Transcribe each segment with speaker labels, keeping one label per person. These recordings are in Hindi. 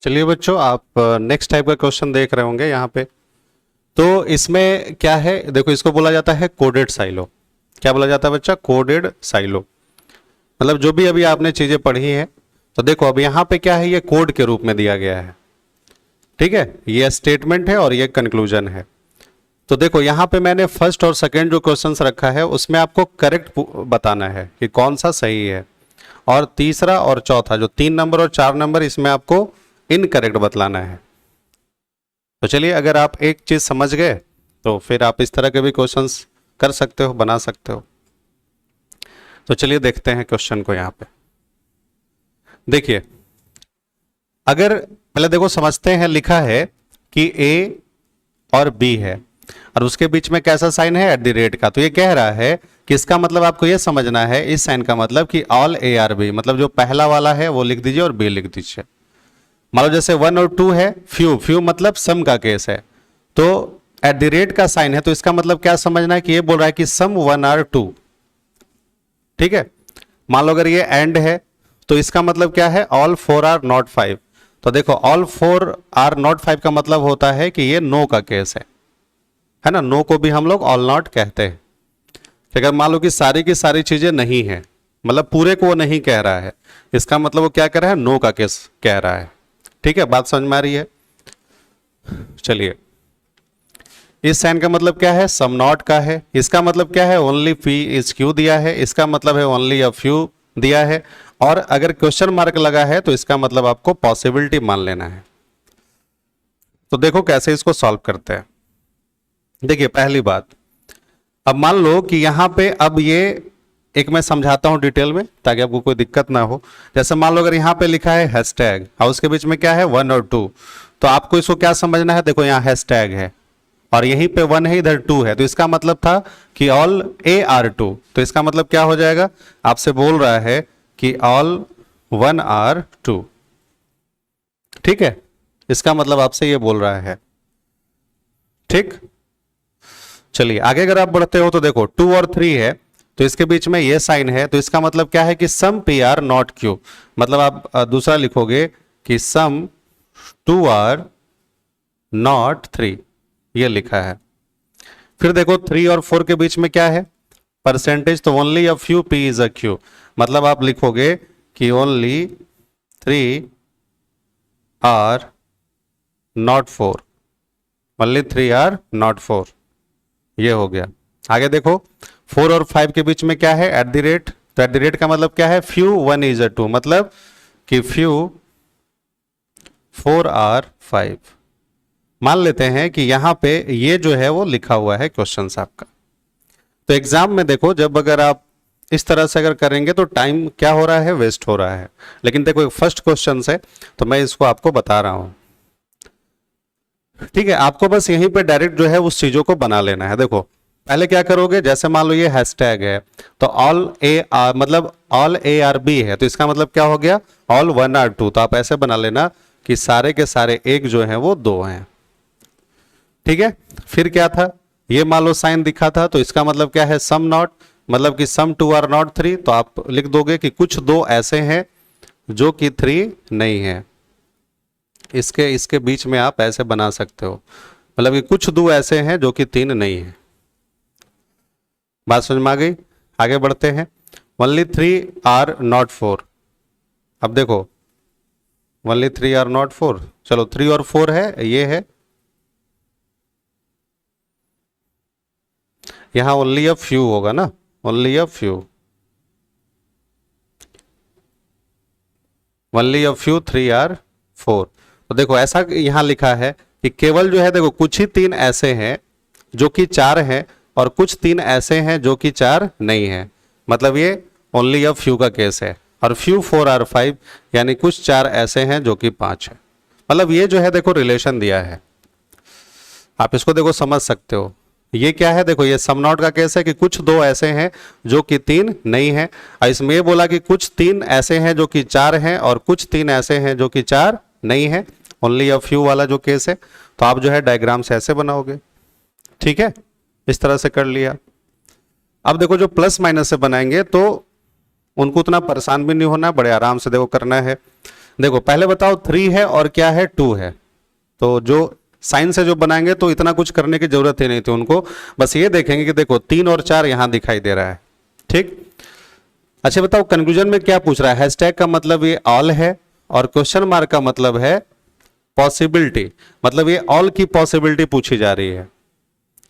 Speaker 1: चलिए बच्चों, आप नेक्स्ट टाइप का क्वेश्चन देख रहे होंगे यहाँ पे। तो इसमें क्या है, देखो इसको बोला जाता है कोडेड साइलो। क्या बोला जाता है बच्चा? Coded silo. मतलब जो भी अभी आपने चीजें पढ़ी हैं, तो देखो अब यहाँ पे क्या है, ये कोड के रूप में दिया गया है। ठीक है, ये स्टेटमेंट है और ये कंक्लूजन है। तो देखो यहाँ पे मैंने फर्स्ट और सेकंड जो क्वेश्चंस रखा है उसमें आपको करेक्ट बताना है कि कौन सा सही है, और तीसरा और चौथा जो 3 नंबर और 4 नंबर इसमें आपको इनकरेक्ट बतलाना है। तो चलिए, अगर आप एक चीज समझ गए तो फिर आप इस तरह के भी क्वेश्चंस कर सकते हो, बना सकते हो। तो चलिए देखते हैं क्वेश्चन को। यहाँ पे देखिए, अगर पहले देखो समझते हैं, लिखा है कि ए और बी है और उसके बीच में कैसा साइन है? @ का। तो ये कह रहा है कि इसका मतलब आपको ये समझना है, इस साइन का मतलब कि ऑल ए आर बी, मतलब जो पहला वाला है वो लिख दीजिए और बी लिख दीजिए। मान लो जैसे 1 और 2 है, फ्यू मतलब सम का केस है, तो @ का साइन है, तो इसका मतलब क्या समझना है कि ये बोल रहा है कि सम 1 आर 2। ठीक है, मान लो अगर ये एंड है तो इसका मतलब क्या है? All 4 are not 5। तो देखो ऑल 4 आर नॉट 5 का मतलब होता है कि ये नो का केस है ना। नो को भी हम लोग ऑल नॉट कहते हैं। अगर मान लो कि सारी की सारी चीजें नहीं है, मतलब पूरे को वो नहीं कह रहा है, इसका मतलब वो क्या कह रहा है? नो का केस कह रहा है। ठीक है, बात समझ में आ रही है? चलिए, इस साइन का मतलब क्या है? सम नॉट का है। इसका मतलब क्या है? ओनली पी इज क्यू दिया है, इसका मतलब है ओनली अ फ्यू दिया है। और अगर क्वेश्चन मार्क लगा है तो इसका मतलब आपको पॉसिबिलिटी मान लेना है। तो देखो कैसे इसको सॉल्व करते हैं। देखिए पहली बात, अब मान लो कि यहां पे अब ये एक मैं समझाता हूं डिटेल में ताकि आपको कोई दिक्कत ना हो। जैसे मान लो अगर यहां पे लिखा है हैशटैग और उसके बीच में क्या है? 1 और 2, तो आपको इसको क्या समझना है? देखो यहां हैशटैग है और यहीं पे 1 है, इधर 2 है, तो इसका मतलब था कि ऑल ए आर 2। तो इसका मतलब क्या हो जाएगा? आपसे बोल रहा है कि ऑल 1 आर 2। ठीक है, इसका मतलब आपसे ये बोल रहा है। ठीक, चलिए आगे अगर आप बढ़ते हो तो देखो 2 और 3 है, तो इसके बीच में ये साइन है, तो इसका मतलब क्या है? कि some P R not Q. मतलब आप दूसरा लिखोगे कि सम 2 आर नॉट 3, ये लिखा है। फिर देखो 3 और 4 के बीच में क्या है? परसेंटेज, तो only a few P is a Q. मतलब आप लिखोगे कि only 3 are not 4, only 3 are not 4, ये हो गया। आगे देखो 4 और 5 के बीच में क्या है? @ तो @ का मतलब क्या है? फ्यू 1 इज अ 2, मतलब कि फ्यू 4 आर 5। मान लेते हैं कि यहां पे ये जो है वो लिखा हुआ है क्वेश्चन आपका। तो एग्जाम में देखो, जब अगर आप इस तरह से अगर करेंगे तो टाइम क्या हो रहा है? वेस्ट हो रहा है। लेकिन देखो फर्स्ट क्वेश्चन है तो मैं इसको आपको बता रहा हूं। ठीक है, आपको बस यहीं पे डायरेक्ट जो है उस चीजों को बना लेना है। देखो पहले क्या करोगे, जैसे मान लो ये हैशटैग है, तो ऑल ए आर मतलब ऑल ए आर बी है, तो इसका मतलब क्या हो गया? All 1 are 2। तो आप ऐसे बना लेना कि सारे के सारे एक जो है वो 2 हैं। ठीक है, फिर क्या था? ये मान लो साइन दिखा था, तो इसका मतलब क्या है? सम नॉट, मतलब कि सम 2 आर नॉट 3। तो आप लिख दोगे कि कुछ 2 ऐसे हैं जो कि 3 नहीं है। इसके इसके बीच में आप ऐसे बना सकते हो, मतलब कि कुछ 2 ऐसे हैं जो कि 3 नहीं है। बात समझ में आ गई? आगे बढ़ते हैं। Only 3 are not 4। अब देखो ओनली 3 आर नॉट 4, चलो 3 और 4 है, ये है। यहां ओनली अ फ्यू होगा ना, only a few, only a few 3 are 4। तो देखो ऐसा यहां लिखा है कि केवल जो है, देखो कुछ ही 3 ऐसे हैं जो कि 4 हैं और कुछ 3 ऐसे हैं जो कि 4 नहीं है। मतलब ये ओनली अ फ्यू का केस है। और फ्यू 4 आर 5, यानी कुछ 4 ऐसे हैं जो कि 5 है। मतलब ये जो है देखो रिलेशन दिया है, आप इसको देखो समझ सकते हो। ये क्या है? देखो ये सम नॉट का केस है कि कुछ 2 ऐसे हैं जो कि 3 नहीं है, और इसमें ये बोला कि कुछ 3 ऐसे हैं जो कि 4 हैं और कुछ 3 ऐसे हैं जो कि 4 नहीं है, ओनली अ फ्यू वाला जो केस है। तो आप जो है डायग्राम से ऐसे बनाओगे। ठीक है, इस तरह से कर लिया। अब देखो जो प्लस माइनस से बनाएंगे तो उनको उतना परेशान भी नहीं होना, बड़े आराम से देखो करना है। देखो पहले बताओ 3 है और क्या है 2 है, तो जो साइन से जो बनाएंगे तो इतना कुछ करने की जरूरत ही नहीं थी उनको, बस ये देखेंगे कि देखो 3 और 4 यहां दिखाई दे रहा है। ठीक, अच्छा बताओ कंक्लूजन में क्या पूछ रहा है, हैशटैग का मतलब ये ऑल है और क्वेश्चन मार्क का मतलब है पॉसिबिलिटी, मतलब ये ऑल की पॉसिबिलिटी पूछी जा रही है।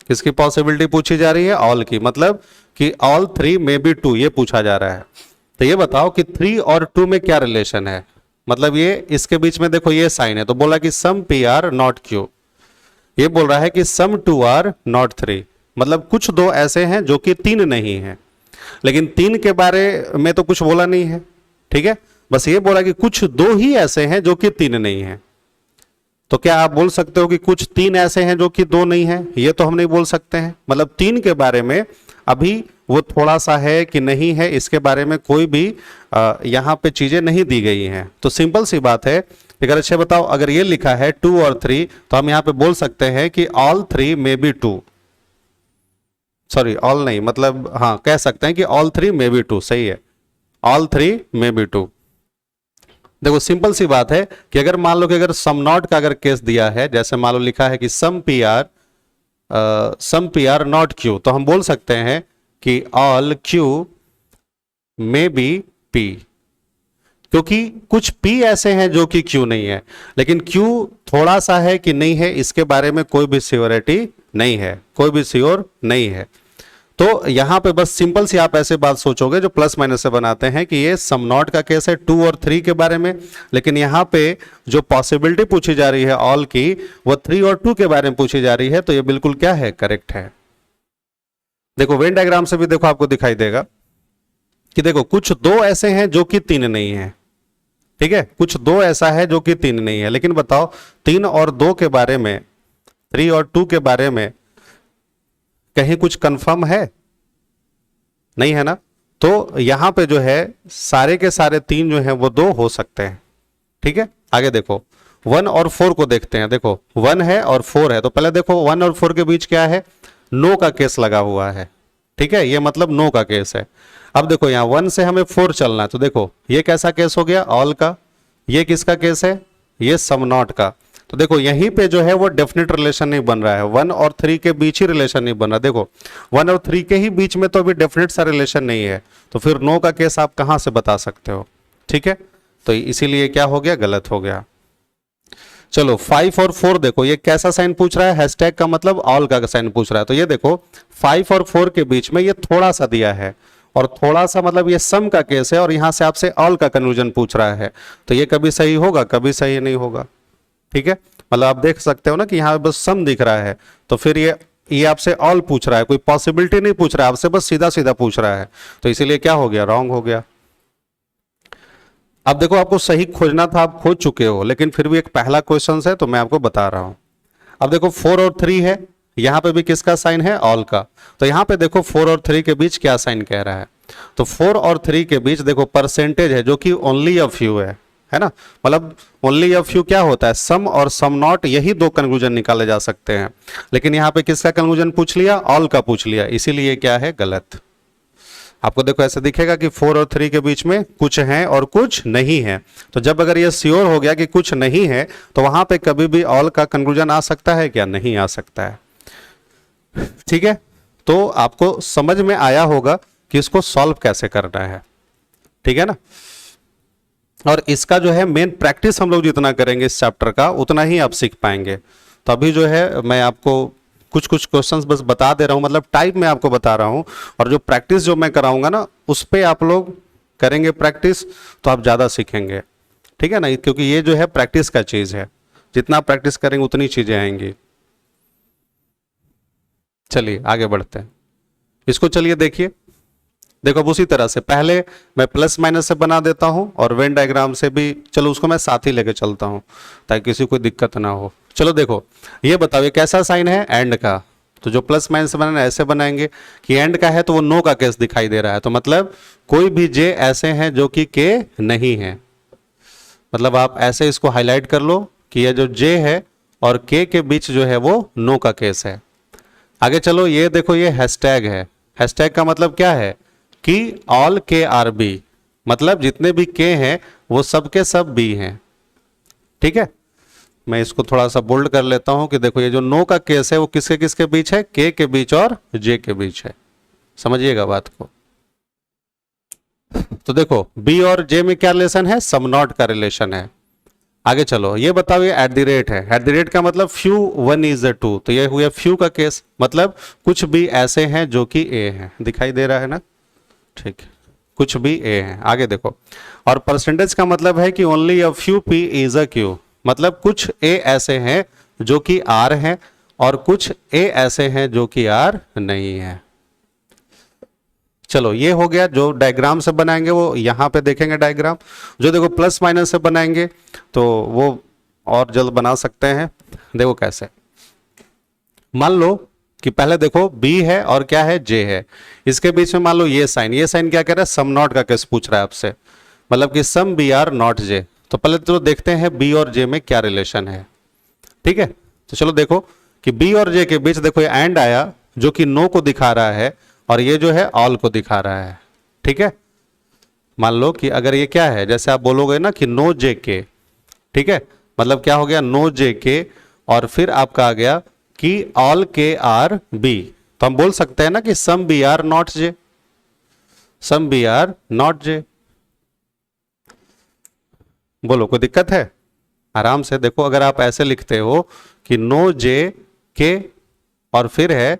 Speaker 1: किसकी पॉसिबिलिटी पूछी जा रही है, ऑल की, मतलब कि ऑल 3 में बी 2 ये पूछा जा रहा है। तो ये बताओ कि 3 और 2 में क्या रिलेशन है, मतलब ये इसके बीच में देखो ये साइन है, तो बोला कि some P R not Q, ये बोल रहा है कि सम 2 आर नॉट 3, मतलब कुछ दो ऐसे हैं जो कि 3 नहीं है, लेकिन 3 के बारे में तो कुछ बोला नहीं है। ठीक है, बस ये बोला कि कुछ दो ही ऐसे हैं जो कि 3 नहीं है। तो क्या आप बोल सकते हो कि कुछ 3 ऐसे हैं जो कि 2 नहीं है, ये तो हम नहीं बोल सकते हैं। मतलब 3 के बारे में अभी वो थोड़ा सा है कि नहीं है, इसके बारे में कोई भी यहाँ पे चीजें नहीं दी गई हैं। तो सिंपल सी बात है, अगर अच्छे बताओ अगर ये लिखा है 2 और 3 तो हम यहाँ पे बोल सकते हैं कि ऑल 3 में बी 2, सॉरी ऑल नहीं, मतलब हाँ कह सकते हैं कि ऑल 3 में बी 2, सही है, ऑल 3 में बी 2। देखो सिंपल सी बात है कि अगर मान लो कि अगर सम नॉट का अगर केस दिया है, जैसे मान लो लिखा है कि some P R not Q, तो हम बोल सकते हैं कि ऑल क्यू में बी पी, क्योंकि कुछ पी ऐसे हैं जो कि क्यू नहीं है, लेकिन क्यू थोड़ा सा है कि नहीं है, इसके बारे में कोई भी श्योरिटी नहीं है, कोई भी श्योर नहीं है। तो यहां पे बस सिंपल सी आप ऐसे बात सोचोगे जो प्लस माइनस से बनाते हैं कि ये सम नॉट का केस है 2 और 3 के बारे में, लेकिन यहां पे जो पॉसिबिलिटी पूछी जा रही है ऑल की, वो 3 और 2 के बारे में पूछी जा रही है, तो ये बिल्कुल क्या है, करेक्ट है। देखो वेन डायग्राम से भी देखो आपको दिखाई देगा कि देखो कुछ दो ऐसे हैं जो कि 3 नहीं है। ठीक है, कुछ दो ऐसा है जो कि 3 नहीं है, लेकिन बताओ 3 और 2 के बारे में, 3 और 2 के बारे में कहीं कुछ कंफर्म है, नहीं है ना। तो यहां पे जो है सारे के सारे 3 जो हैं वो 2 हो सकते हैं। ठीक है, आगे देखो 1 और 4 को देखते हैं। देखो 1 है और 4 है, तो पहले देखो 1 और 4 के बीच क्या है, नो का केस लगा हुआ है। ठीक है, ये मतलब नो का केस है। अब देखो यहाँ 1 से हमें 4 चलना है, तो देखो ये कैसा केस हो गया, ऑल का। ये किसका केस है, ये सम नॉट का। तो देखो यहीं पे जो है वो डेफिनेट रिलेशन नहीं बन रहा है, 1 और 3 के बीच ही रिलेशन नहीं बन रहा। देखो 1 और 3 के ही बीच में तो अभी डेफिनेट सा रिलेशन नहीं है, तो फिर नो का केस आप कहां से बता सकते हो। ठीक है, तो इसीलिए क्या हो गया, गलत हो गया। चलो 5 और 4 देखो, ये कैसा साइन पूछ रहा है, हैशटैग का मतलब ऑल का साइन पूछ रहा है। तो ये देखो 5 और 4 के बीच में ये थोड़ा सा दिया है, और थोड़ा सा मतलब ये सम का केस है, और यहां से आपसे ऑल का कन्वर्जन पूछ रहा है, तो ये कभी सही होगा, कभी सही नहीं होगा। ठीक है, मतलब आप देख सकते हो ना कि यहाँ बस सम दिख रहा है, तो फिर ये आपसे ऑल पूछ रहा है, कोई पॉसिबिलिटी नहीं पूछ रहा है आपसे, बस सीधा सीधा पूछ रहा है, तो इसीलिए क्या हो गया, रॉन्ग हो गया। अब देखो आपको सही खोजना था, आप खोज चुके हो, लेकिन फिर भी एक पहला क्वेश्चन है तो मैं आपको बता रहा हूं। अब देखो 4 और 3 है, यहां पे भी किसका साइन है, ऑल का। तो यहां पे देखो 4 और 3 के बीच क्या साइन कह रहा है, तो 4 और 3 के बीच देखो परसेंटेज है जो कि ओनली अ फ्यू है ना। मतलब ओनली अ फ्यू क्या होता है, सम और सम नॉट, यही 2 कंक्लूजन निकाले जा सकते हैं, लेकिन यहां पे किसका कंक्लूजन पूछ लिया, ऑल का पूछ लिया, इसीलिए क्या है, गलत। आपको देखो ऐसे दिखेगा कि 4 और 3 के बीच में कुछ है और कुछ नहीं है, तो जब अगर ये श्योर हो गया कि कुछ नहीं है, तो वहां पे कभी भी ऑल का कंक्लूजन आ सकता है क्या, नहीं आ सकता है। ठीक है, तो आपको समझ में आया होगा कि इसको सॉल्व कैसे करना है। ठीक है ना, और इसका जो है मेन प्रैक्टिस हम लोग जितना करेंगे इस चैप्टर का, उतना ही आप सीख पाएंगे। तो अभी जो है मैं आपको कुछ कुछ क्वेश्चंस बस बता दे रहा हूं, मतलब टाइप में आपको बता रहा हूं, और जो प्रैक्टिस जो मैं कराऊंगा ना उस पे आप लोग करेंगे प्रैक्टिस, तो आप ज़्यादा सीखेंगे। ठीक है ना, क्योंकि ये जो है प्रैक्टिस का चीज़ है, जितना प्रैक्टिस करेंगे उतनी चीज़ें आएंगी। चलिए आगे बढ़ते हैं, इसको चलिए देखिए। देखो अब उसी तरह से पहले मैं प्लस माइनस से बना देता हूं, और वेन डायग्राम से भी, चलो उसको मैं साथ ही लेके चलता हूं ताकि किसी को दिक्कत ना हो। चलो देखो ये बताओ, ये कैसा साइन है, एंड का। तो जो प्लस माइनस बनाना ऐसे बनाएंगे कि एंड का है तो वो नो का केस दिखाई दे रहा है, तो मतलब कोई भी जे ऐसे हैं जो कि के नहीं है। मतलब आप ऐसे इसको हाईलाइट कर लो कि ये जो जे है और के बीच जो है वो नो का केस है। आगे चलो, ये देखो ये हैशटैग है, हैशटैग का मतलब क्या है कि ऑल के आर बी, मतलब जितने भी के हैं वो सब के सब बी हैं। ठीक है, मैं इसको थोड़ा सा बोल्ड कर लेता हूं कि देखो ये जो नो का केस है वो किसके किसके बीच है, के के बीच और जे के बीच है। समझिएगा बात को। तो देखो बी और जे में क्या रिलेशन है, सम नॉट का रिलेशन है। आगे चलो, ये बताओ ये एट द रेट है, एट द रेट का मतलब few one is the two, तो ये हुआ फ्यू का केस, मतलब कुछ भी ऐसे हैं जो कि ए हैं, दिखाई दे रहा है ना, ठीक है, कुछ भी ए हैं। आगे देखो, और परसेंटेज का मतलब है कि only a few P is a Q, मतलब कुछ ए ऐसे हैं जो कि आर हैं और कुछ ए ऐसे हैं जो कि आर नहीं है। चलो ये हो गया, जो डायग्राम से बनाएंगे वो यहां पे देखेंगे डायग्राम, जो देखो प्लस माइनस से बनाएंगे तो वो और जल्द बना सकते हैं। देखो कैसे, मान लो कि पहले देखो बी है और क्या है, जे है, इसके बीच में मान लो ये साइन क्या कह रहा है, सम नॉट का केस पूछ रहा है आपसे, मतलब कि सम बी आर नॉट जे। तो पहले तो देखते हैं बी और जे में क्या रिलेशन है, ठीक है। तो चलो देखो कि बी और जे के बीच देखो ये एंड आया जो कि नो को दिखा रहा है और ये जो है ऑल को दिखा रहा है, ठीक है। मान लो कि अगर ये क्या है, जैसे आप बोलोगे ना कि नो जे के, ठीक है, मतलब क्या हो गया, नो जे के, और फिर आपका आ गया कि ऑल के आर बी, तो हम बोल सकते हैं ना कि some B are not J, some B are not J. बोलो कोई दिक्कत है, आराम से देखो, अगर आप ऐसे लिखते हो कि नो जे के और फिर है,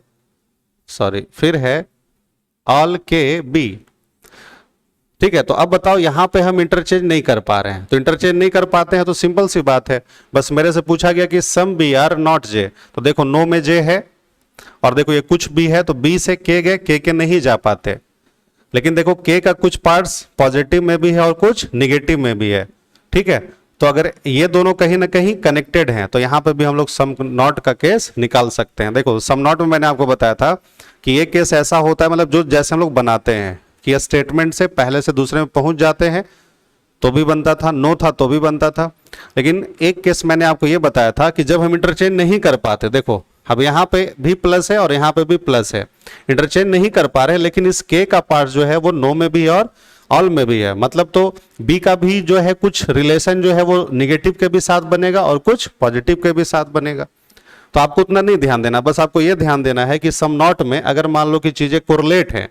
Speaker 1: सॉरी, फिर है ऑल के बी, ठीक है। तो अब बताओ यहां पे हम इंटरचेंज नहीं कर पा रहे हैं, तो इंटरचेंज नहीं कर पाते हैं तो सिंपल सी बात है, बस मेरे से पूछा गया कि सम बी आर नॉट जे, तो देखो नो में जे है और देखो ये कुछ बी है, तो बी से के गए, के नहीं जा पाते, लेकिन देखो के का कुछ पार्ट्स पॉजिटिव में भी है और कुछ निगेटिव में भी है, ठीक है। तो अगर ये दोनों कहीं ना कहीं कनेक्टेड हैं तो यहां पे भी हम लोग सम नॉट का केस निकाल सकते हैं। देखो सम नॉट में मैंने आपको बताया था कि ये केस ऐसा होता है, मतलब जो जैसे हम लोग बनाते हैं कि स्टेटमेंट से पहले से दूसरे में पहुंच जाते हैं तो भी बनता था, नो था तो भी बनता था, लेकिन एक केस मैंने आपको ये बताया था कि जब हम इंटरचेंज नहीं कर पाते, देखो अब यहाँ पे भी प्लस है और यहाँ पे भी प्लस है, इंटरचेंज नहीं कर पा रहे, लेकिन इस के का पार्ट जो है वो नो में भी और ऑल में भी है, मतलब तो बी का भी जो है कुछ रिलेशन जो है वो निगेटिव के भी साथ बनेगा और कुछ पॉजिटिव के भी साथ बनेगा। तो आपको उतना नहीं ध्यान देना, बस आपको यह ध्यान देना है कि सम नॉट में अगर मान लो कि चीजें कोरिलेट हैं,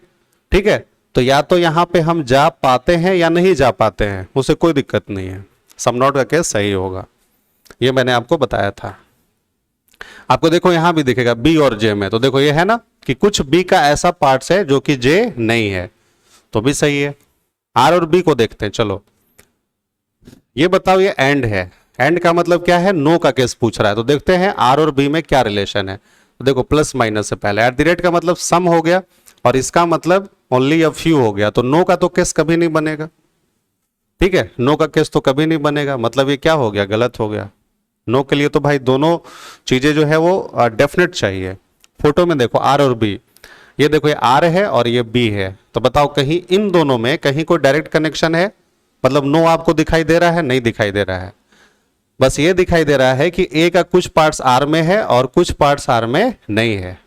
Speaker 1: ठीक है, तो या तो यहां पे हम जा पाते हैं या नहीं जा पाते हैं, उसे कोई दिक्कत नहीं है, सम नॉट का केस सही होगा, ये मैंने आपको बताया था। आपको देखो यहां भी दिखेगा बी और जे में, तो देखो ये है ना कि कुछ बी का ऐसा पार्ट्स है जो कि जे नहीं है, तो भी सही है। आर और बी को देखते हैं, चलो ये बताओ ये एंड है, एंड का मतलब क्या है, नो का केस पूछ रहा है, तो देखते हैं आर और बी में क्या रिलेशन है। तो देखो प्लस माइनस से पहले एट द रेट का मतलब सम हो गया और इसका मतलब ओनली अ फ्यू हो गया, तो नो का तो केस कभी नहीं बनेगा, ठीक है, नो का केस तो कभी नहीं बनेगा, मतलब ये क्या हो गया, गलत हो गया। नो के लिए तो भाई दोनों चीजें जो है वो डेफिनेट चाहिए। फोटो में देखो आर और बी, ये देखो ये आर है और ये बी है, तो बताओ कहीं इन दोनों में कहीं कोई डायरेक्ट कनेक्शन है, मतलब नो आपको दिखाई दे रहा है, नहीं दिखाई दे रहा है, बस ये दिखाई दे रहा है कि ए का कुछ पार्ट्स आर में है और कुछ पार्ट्स आर में नहीं है,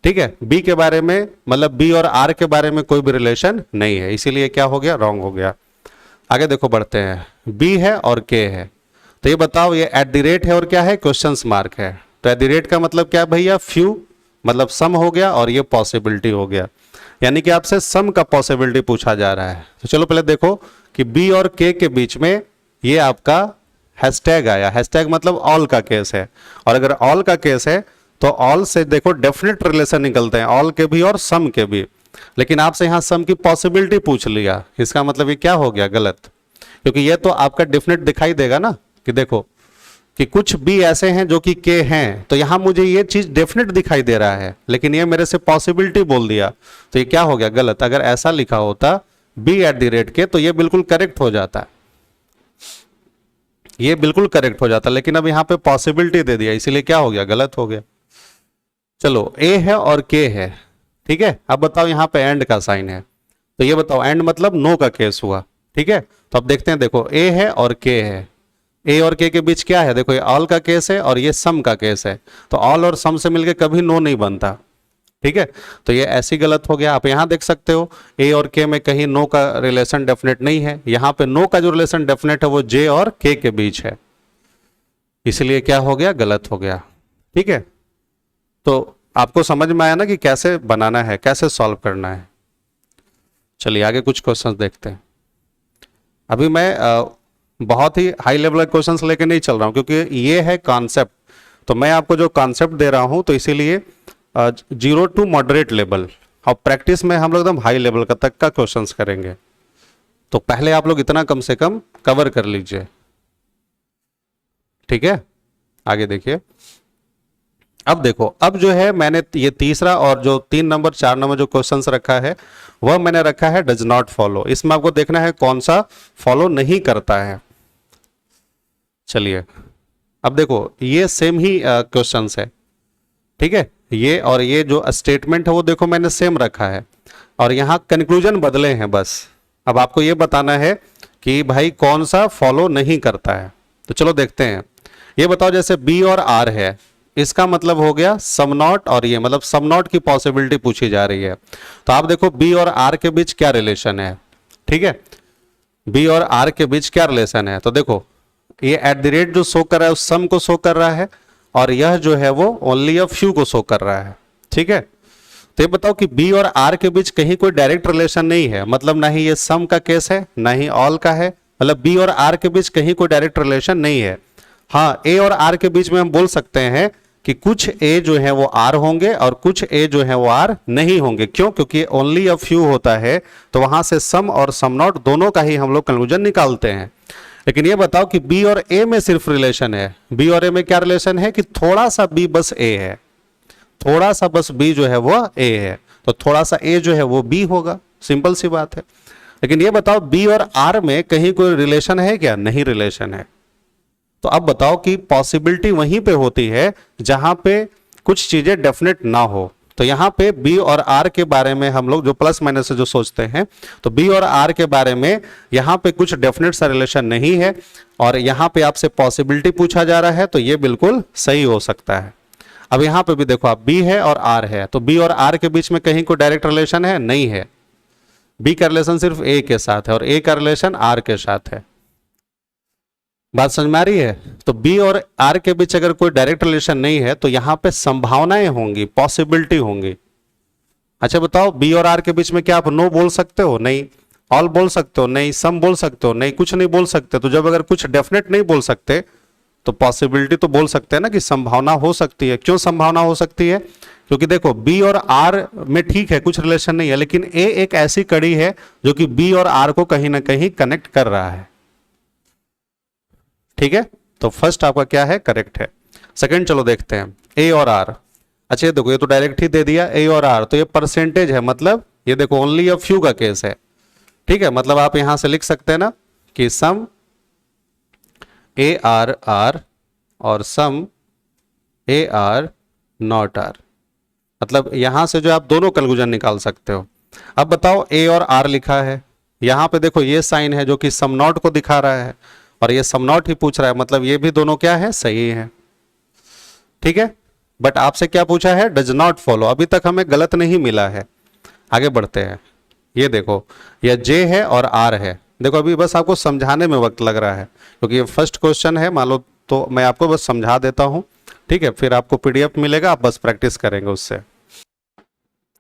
Speaker 1: ठीक है। बी के बारे में मतलब बी और आर के बारे में कोई भी रिलेशन नहीं है, इसीलिए क्या हो गया, रॉन्ग हो गया। आगे देखो बढ़ते हैं, बी है और के है, तो ये बताओ ये एट द रेट है और क्या है, क्वेश्चन मार्क है, तो एट द रेट का मतलब क्या भैया, फ्यू, मतलब सम हो गया और ये पॉसिबिलिटी हो गया, यानी कि आपसे सम का पॉसिबिलिटी पूछा जा रहा है। तो चलो पहले देखो कि बी और के बीच में ये आपका हैशटैग आया, हैशटैग मतलब ऑल का केस है, और अगर ऑल का केस है तो ऑल से देखो डेफिनेट रिलेशन निकलते हैं, ऑल के भी और सम के भी, लेकिन आपसे यहां सम की पॉसिबिलिटी पूछ लिया, इसका मतलब ये क्या हो गया, गलत, क्योंकि ये तो आपका डेफिनेट दिखाई देगा ना कि देखो कि कुछ भी ऐसे हैं जो कि के हैं, तो यहां मुझे ये चीज डेफिनेट दिखाई दे रहा है, लेकिन ये मेरे से पॉसिबिलिटी बोल दिया, तो ये क्या हो गया, गलत। अगर ऐसा लिखा होता बी एट द रेट के तो ये बिल्कुल करेक्ट हो जाता, ये बिल्कुल करेक्ट हो जाता, लेकिन अब यहां पे पॉसिबिलिटी दे दिया, इसीलिए क्या हो गया, गलत हो गया। चलो ए है और के है, ठीक है, अब बताओ यहां पे एंड का साइन है, तो ये बताओ एंड मतलब नो का केस हुआ, ठीक है। तो अब देखते हैं, देखो ए है और के है, ए और के बीच क्या है, देखो ये ऑल का केस है और ये सम का केस है, तो ऑल और सम से मिलके कभी नो नहीं बनता, ठीक है, तो ये ऐसी गलत हो गया। आप यहां देख सकते हो ए और के में कहीं नो का रिलेशन डेफिनेट नहीं है, यहां पे नो का जो रिलेशन डेफिनेट है वो जे और के बीच है, इसलिए क्या हो गया, गलत हो गया। ठीक है, तो आपको समझ में आया ना कि कैसे बनाना है, कैसे सॉल्व करना है। चलिए आगे कुछ क्वेश्चंस देखते हैं। अभी मैं बहुत ही हाई लेवल के क्वेश्चंस लेके नहीं चल रहा हूं, क्योंकि ये है कॉन्सेप्ट। तो मैं आपको जो कॉन्सेप्ट दे रहा हूं, तो इसीलिए 0 to मॉडरेट लेवल, और प्रैक्टिस में हम लोग एकदम हाई लेवल का तक का क्वेश्चंस करेंगे। तो पहले आप लोग इतना कम से कम कवर कर लीजिए। ठीक है, आगे देखिए। अब देखो, अब जो है मैंने ये तीसरा और जो 3 नंबर 4 नंबर जो क्वेश्चंस रखा है, वह मैंने रखा है डज नॉट फॉलो। इसमें आपको देखना है कौन सा फॉलो नहीं करता है। चलिए अब देखो, ये सेम ही क्वेश्चंस है। ठीक है, ये और ये जो स्टेटमेंट है वो देखो मैंने सेम रखा है, और यहां कंक्लूजन बदले हैं बस। अब आपको ये बताना है कि भाई कौन सा फॉलो नहीं करता है। तो चलो देखते हैं। ये बताओ, जैसे बी और आर है, इसका मतलब हो गया सम नॉट, और ये मतलब सम नॉट की पॉसिबिलिटी पूछी जा रही है। तो आप देखो बी और आर के बीच क्या रिलेशन है। ठीक है, बी और आर के बीच क्या रिलेशन है, तो देखो ये एट द रेट जो शो कर रहा है उस सम को शो कर रहा है, और यह जो है वो ओनली अ फ्यू को शो कर रहा है। ठीक है, तो ये बताओ कि बी और आर के बीच कहीं कोई डायरेक्ट रिलेशन नहीं है, मतलब ना ही ये सम का केस है ना ही ऑल का है, मतलब बी और आर के बीच कहीं कोई डायरेक्ट रिलेशन नहीं है। हाँ, ए और आर के बीच में हम बोल सकते हैं कि कुछ ए जो है वो आर होंगे और कुछ ए जो है वो आर नहीं होंगे। क्यों? क्योंकि ओनली अ फ्यू होता है, तो वहां से सम और सम नॉट दोनों का ही हम लोग कंक्लूजन निकालते हैं। लेकिन ये बताओ कि बी और ए में सिर्फ रिलेशन है। बी और ए में क्या रिलेशन है कि थोड़ा सा बी बस ए है, थोड़ा सा बस बी जो है वो ए है, तो थोड़ा सा ए जो है वो बी होगा, सिंपल सी बात है। लेकिन ये बताओ बी और आर में कहीं कोई रिलेशन है क्या? नहीं रिलेशन है। तो अब बताओ कि पॉसिबिलिटी वहीं पे होती है जहां पे कुछ चीजें डेफिनेट ना हो। तो यहां पे बी और आर के बारे में हम लोग जो प्लस माइनस से जो सोचते हैं, तो बी और आर के बारे में यहां पे कुछ डेफिनेट सा रिलेशन नहीं है, और यहां पे आपसे पॉसिबिलिटी पूछा जा रहा है, तो ये बिल्कुल सही हो सकता है। अब यहां पे भी देखो, आप बी है और आर है, तो बी और आर के बीच में कहीं कोई डायरेक्ट रिलेशन है? नहीं है। बी का रिलेशन सिर्फ ए के साथ है और ए का रिलेशन आर के साथ है। बात समझ में आ रही है? तो बी और आर के बीच अगर कोई डायरेक्ट रिलेशन नहीं है, तो यहां पे संभावनाएं होंगी, पॉसिबिलिटी होंगी। अच्छा बताओ, बी और आर के बीच में क्या आप नो बोल सकते हो? नहीं। ऑल बोल सकते हो? नहीं। सम बोल सकते हो? नहीं, कुछ नहीं बोल सकते। तो जब अगर कुछ डेफिनेट नहीं बोल सकते, तो पॉसिबिलिटी तो बोल सकते हैं ना कि संभावना हो सकती है। क्यों संभावना हो सकती है? क्योंकि देखो बी और आर में ठीक है कुछ रिलेशन नहीं है, लेकिन ए एक ऐसी कड़ी है जो कि बी और आर को कहीं ना कहीं कनेक्ट कर रहा है। ठीक है, तो फर्स्ट आपका क्या है? करेक्ट है। सेकंड चलो देखते हैं, ए और आर। अच्छा ये देखो, ये तो डायरेक्ट ही दे दिया ए और आर, तो ये परसेंटेज है, मतलब ये देखो ओनली अ फ्यू का केस है। ठीक है, मतलब आप यहां से लिख सकते हैं ना कि सम ए आर आर और सम ए आर नॉट आर, मतलब यहां से जो आप दोनों कंक्लूजन निकाल सकते हो। अब बताओ ए और आर लिखा है, यहां पे देखो ये साइन है जो कि सम नॉट को दिखा रहा है, और ये सम नॉट ही पूछ रहा है, मतलब ये भी दोनों क्या है? सही है। ठीक है, बट आपसे क्या पूछा है? Does not follow. अभी तक हमें गलत नहीं मिला है। आगे बढ़ते हैं। ये देखो, ये जे है और आर है। देखो अभी बस आपको समझाने में वक्त लग रहा है, क्योंकि ये फर्स्ट क्वेश्चन है, मान लो, तो मैं आपको बस समझा देता हूं। ठीक है, फिर आपको पीडीएफ मिलेगा, आप बस प्रैक्टिस करेंगे उससे।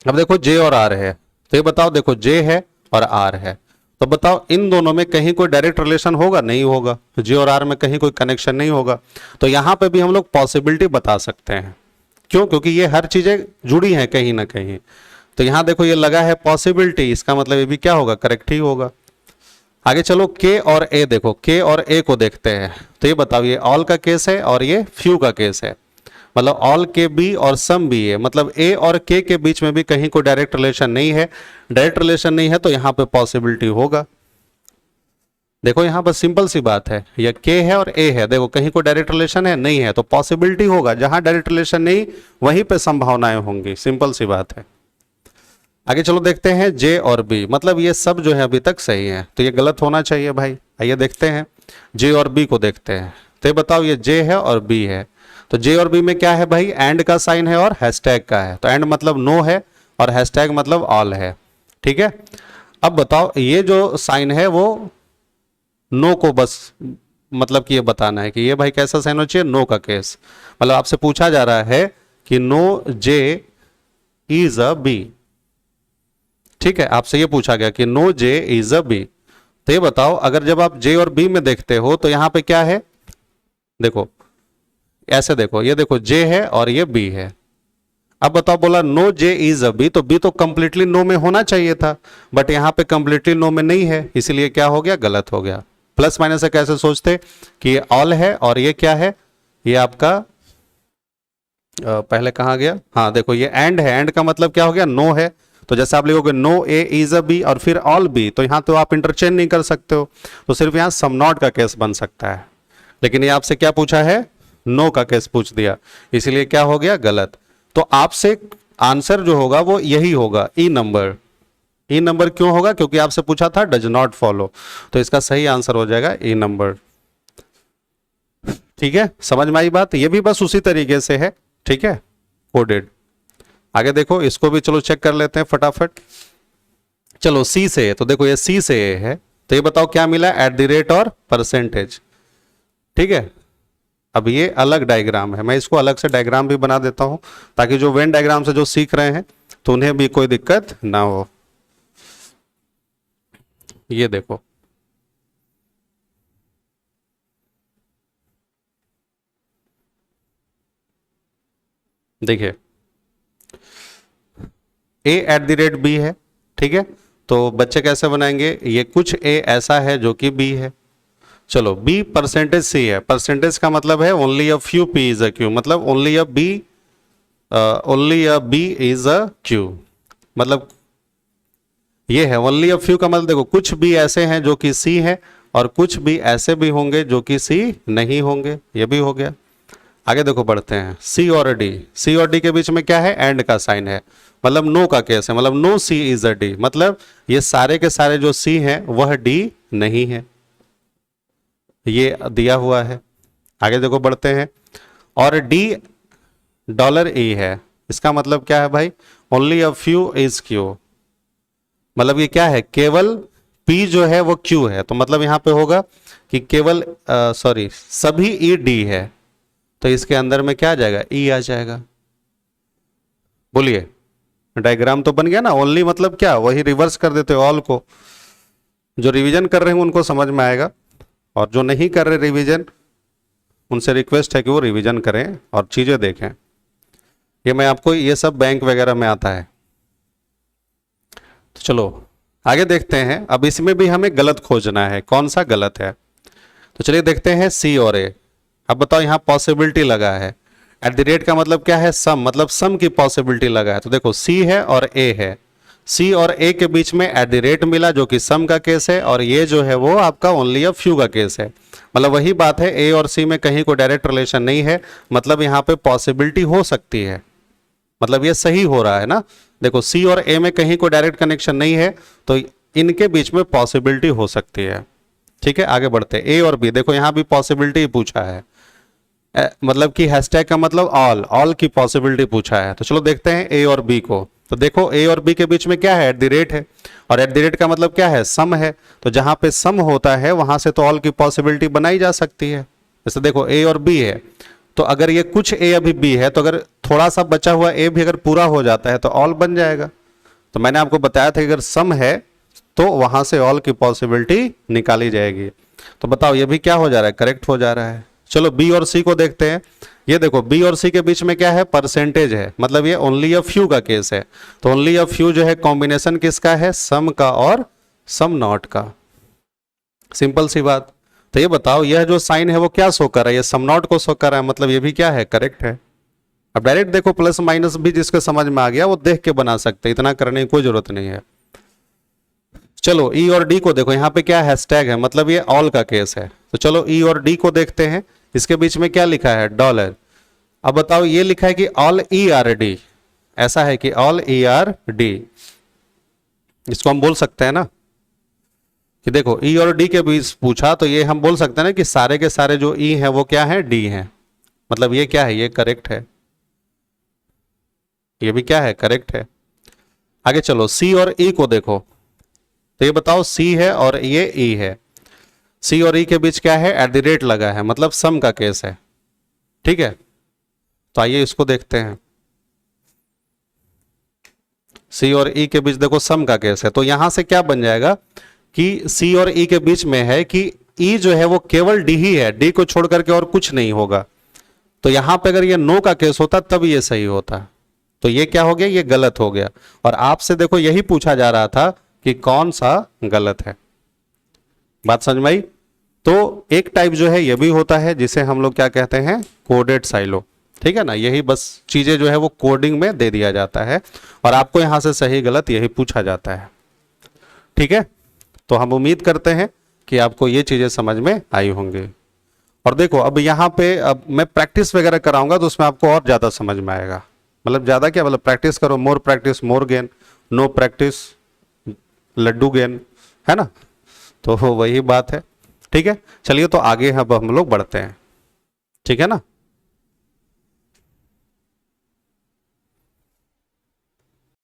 Speaker 1: अब देखो जे और आर है, तो ये बताओ, देखो जे है और आर है, तो बताओ इन दोनों में कहीं कोई डायरेक्ट रिलेशन होगा? नहीं होगा। जे और आर में कहीं कोई कनेक्शन नहीं होगा, तो यहां पे भी हम लोग पॉसिबिलिटी बता सकते हैं। क्यों? क्योंकि ये हर चीजें जुड़ी हैं कहीं ना कहीं। तो यहां देखो ये लगा है पॉसिबिलिटी, इसका मतलब ये भी क्या होगा? करेक्ट ही होगा। आगे चलो, के और ए देखो, के और ए को देखते हैं। तो ये बताओ, ये ऑल का केस है और ये फ्यू का केस है, मतलब ऑल के बी और सम बी है, मतलब ए और के बीच में भी कहीं कोई डायरेक्ट रिलेशन नहीं है। डायरेक्ट रिलेशन नहीं है तो यहां पे पॉसिबिलिटी होगा। देखो यहां पर सिंपल सी बात है, ये के है और ए है, देखो कहीं कोई डायरेक्ट रिलेशन है? नहीं है, तो पॉसिबिलिटी होगा। जहां डायरेक्ट रिलेशन नहीं, वहीं पे संभावनाएं होंगी, सिंपल सी बात है। आगे चलो देखते हैं जे और बी, मतलब ये सब जो है अभी तक सही है, तो ये गलत होना चाहिए भाई। आइए देखते हैं, जे और बी को देखते हैं। तो ये बताओ, ये जे है और बी है, तो जे और बी में क्या है भाई? एंड का साइन है और हैशटैग का है, तो एंड मतलब नो है और हैशटैग मतलब ऑल है। ठीक है, अब बताओ ये जो साइन है वो नो को बस मतलब कि ये बताना है कि ये भाई कैसा साइन होना चाहिए, नो का केस। मतलब आपसे पूछा जा रहा है कि no J is a B, ठीक है, आपसे ये पूछा गया कि no J is a B. तो ये बताओ अगर जब आप जे और बी में देखते हो तो यहां पे क्या है, देखो ऐसे देखो, ये देखो जे है और ये बी है। अब बताओ बोला no J is a B, तो बी तो कंप्लीटली नो में होना चाहिए था, बट यहां पे कंप्लीटली नो में नहीं है, इसीलिए क्या हो गया, गलत हो गया। प्लस माइनस से कैसे सोचते कि ये ऑल है और ये क्या है, ये आपका पहले कहां गया, हाँ देखो ये एंड है, एंड का मतलब क्या हो गया, नो है। तो जैसे आप लिखोगे no A is a B और फिर ऑल बी, तो यहां तो आप इंटरचेंज नहीं कर सकते हो, तो सिर्फ यहां सम नॉट का केस बन सकता है। लेकिन ये आपसे क्या पूछा है, नो का केस पूछ दिया, इसीलिए क्या हो गया, गलत। तो आपसे आंसर जो होगा वो यही होगा, ई नंबर। ई नंबर क्यों होगा, क्योंकि आपसे पूछा था डज नॉट फॉलो, तो इसका सही आंसर हो जाएगा ई नंबर। ठीक है, समझ में आई बात, ये भी बस उसी तरीके से है, ठीक है, कोडेड। आगे देखो इसको भी चलो चेक कर लेते हैं फटाफट। चलो सी से, तो देखो ये सी से है, तो ये बताओ क्या मिला, एट द रेट और परसेंटेज, ठीक है। अब ये अलग डायग्राम है, मैं इसको अलग से डायग्राम भी बना देता हूं ताकि जो वेन डायग्राम से जो सीख रहे हैं तो उन्हें भी कोई दिक्कत ना हो। ये देखो देखिए ए एट द रेट बी है, ठीक है, तो बच्चे कैसे बनाएंगे, ये कुछ ए ऐसा है जो कि बी है। चलो बी परसेंटेज सी है, परसेंटेज का मतलब है only a few P is a Q, मतलब only a B, only a B is a Q, मतलब ये है ओनली अ फ्यू का मतलब देखो कुछ भी ऐसे हैं जो कि सी है और कुछ भी ऐसे भी होंगे जो कि सी नहीं होंगे, ये भी हो गया। आगे देखो बढ़ते हैं, सी और डी, सी और डी के बीच में क्या है, एंड का साइन है, मतलब नो का केस है, मतलब no C is a D, मतलब ये सारे के सारे जो सी हैं वह डी नहीं है, ये दिया हुआ है। आगे देखो बढ़ते हैं, और डी डॉलर ई है, इसका मतलब क्या है भाई, only a few is Q, मतलब ये क्या है, केवल P जो है वो Q है, तो मतलब यहां पे होगा कि केवल सॉरी सभी ई डी है, तो इसके अंदर में क्या आ जाएगा, ई आ जाएगा। बोलिए, डायग्राम तो बन गया ना, ओनली मतलब क्या, वही रिवर्स कर देते हो ऑल को। जो रिवीजन कर रहे हैं उनको समझ में आएगा, और जो नहीं कर रहे रिवीजन उनसे रिक्वेस्ट है कि वो रिवीजन करें और चीजें देखें। ये मैं आपको, ये सब बैंक वगैरह में आता है। तो चलो आगे देखते हैं, अब इसमें भी हमें गलत खोजना है, कौन सा गलत है। तो चलिए देखते हैं सी और ए। अब बताओ यहां पॉसिबिलिटी लगा है, एट द रेट का मतलब क्या है, सम, मतलब सम की पॉसिबिलिटी लगा है, तो देखो सी है और ए है, सी और ए के बीच में एट द रेट मिला जो कि सम का केस है, और ये जो है वो आपका ओनली अ फ्यू का केस है। मतलब वही बात है, ए और सी में कहीं कोई डायरेक्ट रिलेशन नहीं है, मतलब यहां पे पॉसिबिलिटी हो सकती है, मतलब ये सही हो रहा है ना। देखो सी और ए में कहीं कोई डायरेक्ट कनेक्शन नहीं है, तो इनके बीच में पॉसिबिलिटी हो सकती है। ठीक है, आगे बढ़ते हैं, ए और बी, देखो यहां भी पॉसिबिलिटी पूछा है, मतलब कि हैशटैग का मतलब ऑल, ऑल की पॉसिबिलिटी पूछा है। तो चलो देखते हैं ए और बी को, तो देखो ए और बी के बीच में क्या है, एट द रेट है, और एट द रेट का मतलब क्या है, सम है, तो जहां पे सम होता है वहां से तो ऑल की पॉसिबिलिटी बनाई जा सकती है। जैसे देखो ए और बी है, तो अगर ये कुछ ए अभी बी है, तो अगर थोड़ा सा बचा हुआ ए भी अगर पूरा हो जाता है तो ऑल बन जाएगा। तो मैंने आपको बताया था कि अगर सम है तो वहां से ऑल की पॉसिबिलिटी निकाली जाएगी। तो बताओ ये भी क्या हो जा रहा है, करेक्ट हो जा रहा है। चलो बी और सी को देखते हैं, ये देखो बी और सी के बीच में क्या है, परसेंटेज है, मतलब ये ओनली अ फ्यू का केस है, तो ओनली अ फ्यू जो है कॉम्बिनेशन किसका है, सम का और सम नॉट का, सिंपल सी बात। तो ये बताओ यह जो साइन है वो क्या शो कर रहा है, ये सम नॉट को शो कर रहा है, मतलब ये भी क्या है, करेक्ट है। अब डायरेक्ट देखो प्लस माइनस भी जिसके समझ में आ गया वो देख के बना सकते, इतना करने की कोई जरूरत नहीं है। चलो ई और डी को देखो, यहां पे क्या हैशटैग है, मतलब ये ऑल का केस है, तो चलो ई और डी को देखते हैं, इसके बीच में क्या लिखा है, डॉलर। अब बताओ ये लिखा है कि ऑल ई आर डी, ऐसा है कि ऑल ई आर डी, इसको हम बोल सकते हैं ना कि देखो ई और डी के बीच पूछा, तो ये हम बोल सकते हैं ना कि सारे के सारे जो ई हैं वो क्या है, डी हैं, मतलब ये क्या है, ये करेक्ट है, ये भी क्या है, करेक्ट है। आगे चलो सी और ई को देखो, तो ये बताओ सी है और ये ई है, सी और ई के बीच क्या है, एट द रेट लगा है, मतलब सम का केस है। ठीक है, तो आइए इसको देखते हैं। सी और ई के बीच देखो सम का केस है, तो यहां से क्या बन जाएगा कि सी और ई के बीच में है कि ई जो है वो केवल डी ही है, डी को छोड़ करके और कुछ नहीं होगा। तो यहां पे अगर ये नो का केस होता तब ये सही होता, तो ये क्या हो गया, ये गलत हो गया। और आपसे देखो यही पूछा जा रहा था कि कौन सा गलत है। बात समझ में आई? तो एक टाइप जो है ये भी होता है जिसे हम लोग क्या कहते हैं, कोडेड साइलो। ठीक है ना, यही बस चीजें जो है वो कोडिंग में दे दिया जाता है और आपको यहां से सही गलत यही पूछा जाता है। ठीक है, तो हम उम्मीद करते हैं कि आपको ये चीजें समझ में आई होंगी। और देखो अब यहाँ पे अब मैं प्रैक्टिस वगैरह कराऊंगा तो उसमें आपको और ज्यादा समझ में आएगा। मतलब ज्यादा क्या, मतलब प्रैक्टिस करो, more practice more gain, no practice laddu gain, है ना। तो वही बात है। ठीक है, चलिए तो आगे अब हम लोग बढ़ते हैं। ठीक है ना।